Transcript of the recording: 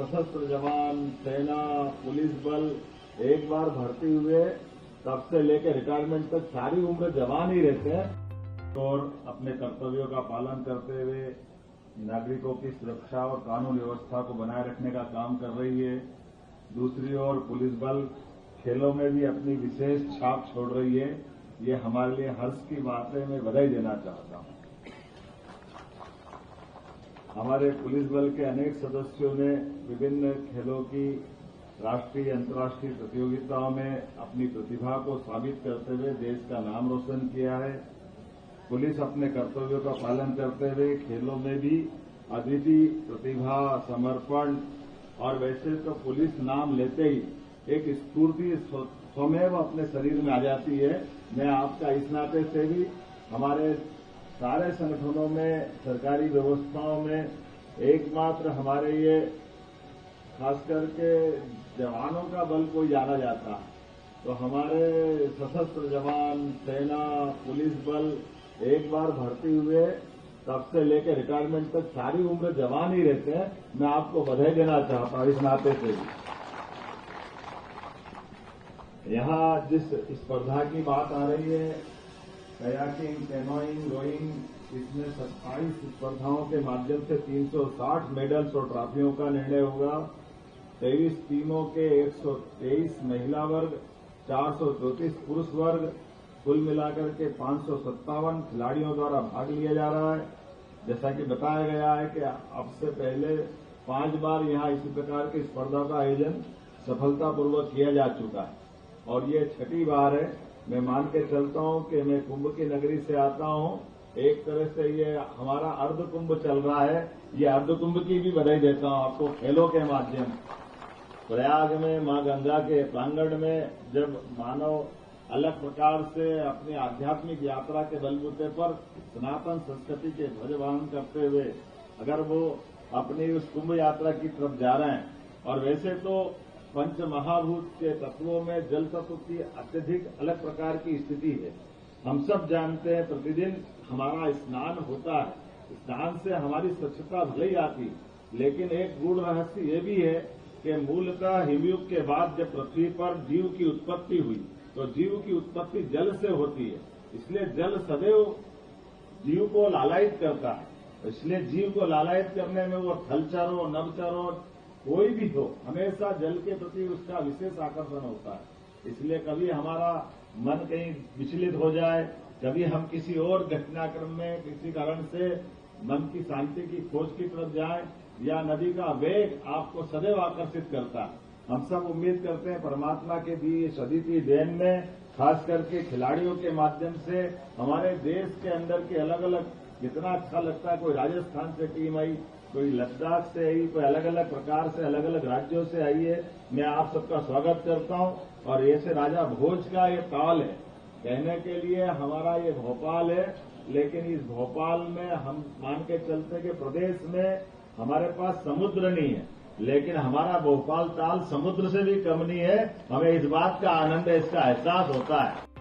सशस्त्र जवान, सेना, पुलिस बल एक बार भर्ती हुए तब से लेकर रिटायरमेंट तक सारी उम्र जवान ही रहते हैं और अपने कर्तव्यों का पालन करते हुए नागरिकों की सुरक्षा और कानून व्यवस्था को बनाए रखने का काम कर रही है। दूसरी ओर पुलिस बल खेलों में भी अपनी विशेष छाप छोड़ रही है। ये हमारे लिए हर्ष की बात है, मैं बधाई देना चाहता हूं। हमारे पुलिस बल के अनेक सदस्यों ने विभिन्न खेलों की राष्ट्रीय अंतर्राष्ट्रीय प्रतियोगिताओं में अपनी प्रतिभा को साबित करते हुए देश का नाम रोशन किया है। पुलिस अपने कर्तव्यों का पालन करते हुए खेलों में भी अद्वितीय प्रतिभा, समर्पण और वैसे तो पुलिस नाम लेते ही एक स्फूर्ति स्वमेव अपने शरीर में आ जाती है। मैं आपका इस नाते से भी हमारे सारे संगठनों में, सरकारी व्यवस्थाओं में एकमात्र हमारे ये खास करके जवानों का बल कोई जाना जाता है तो हमारे सशस्त्र जवान, सेना, पुलिस बल एक बार भर्ती हुए तब से लेकर रिटायरमेंट तक सारी उम्र जवान ही रहते हैं। मैं आपको बधाई देना चाहता हूं इस नाते से भी। यहां जिस स्पर्धा की बात आ रही है, कयाकिंग, कैनोइंग, रोइंग, इसमें 27 स्पर्धाओं के माध्यम से 360 मेडल्स और ट्रॉफियों का निर्णय होगा। 23 टीमों के 123 महिला वर्ग, 434 पुरुष वर्ग, कुल मिलाकर के 557 खिलाड़ियों द्वारा भाग लिया जा रहा है। जैसा कि बताया गया है कि अब से पहले 5 बार यहां इसी प्रकार की स्पर्धा का आयोजन सफलतापूर्वक किया जा चुका है और ये 6ठी बार है। मैं मान के चलता हूं कि मैं कुंभ की नगरी से आता हूं। एक तरह से ये हमारा अर्ध कुंभ चल रहा है। ये अर्ध कुंभ की भी बधाई देता हूं आपको खेलों के माध्यम से। प्रयाग में मां गंगा के प्रांगण में जब मानव अलग प्रकार से अपनी आध्यात्मिक यात्रा के बलबूते पर सनातन संस्कृति के ध्वजवाहन करते हुए अगर वो अपनी उस कुंभ यात्रा की तरफ जा रहे हैं, और वैसे तो पंच महाभूत के तत्वों में जल तत्व की अत्यधिक अलग प्रकार की स्थिति है। हम सब जानते हैं प्रतिदिन हमारा स्नान होता है, स्नान से हमारी स्वच्छता भले ही आती, लेकिन एक गूढ़ रहस्य ये भी है कि मूलतः हिमयुग के बाद जब पृथ्वी पर जीव की उत्पत्ति हुई तो जीव की उत्पत्ति जल से होती है। इसलिए जल सदैव जीव को लालायित करता है। इसलिए जीव को लालायित करने में वो थलचर हो, नभचर हो, कोई भी हो, हमेशा जल के प्रति उसका विशेष आकर्षण होता है। इसलिए कभी हमारा मन कहीं विचलित हो जाए, कभी हम किसी और घटनाक्रम में किसी कारण से मन की शांति की खोज की तरफ जाएं, या नदी का वेग आपको सदैव आकर्षित करता है। हम सब उम्मीद करते हैं परमात्मा के दी इस अद्वितीय देन में, खास करके खिलाड़ियों के माध्यम से हमारे देश के अंदर के अलग अलग कितना अच्छा लगता है। कोई राजस्थान से टीम आई, कोई लद्दाख से आई, कोई अलग अलग प्रकार से अलग अलग राज्यों से आई है। मैं आप सबका स्वागत करता हूं। और ये से राजा भोज का ये ताल है, कहने के लिए हमारा ये भोपाल है, लेकिन इस भोपाल में हम मान के चलते कि प्रदेश में हमारे पास समुद्र नहीं है, लेकिन हमारा भोपाल ताल समुद्र से भी कम नहीं है। हमें इस बात का आनंद है, इसका एहसास होता है।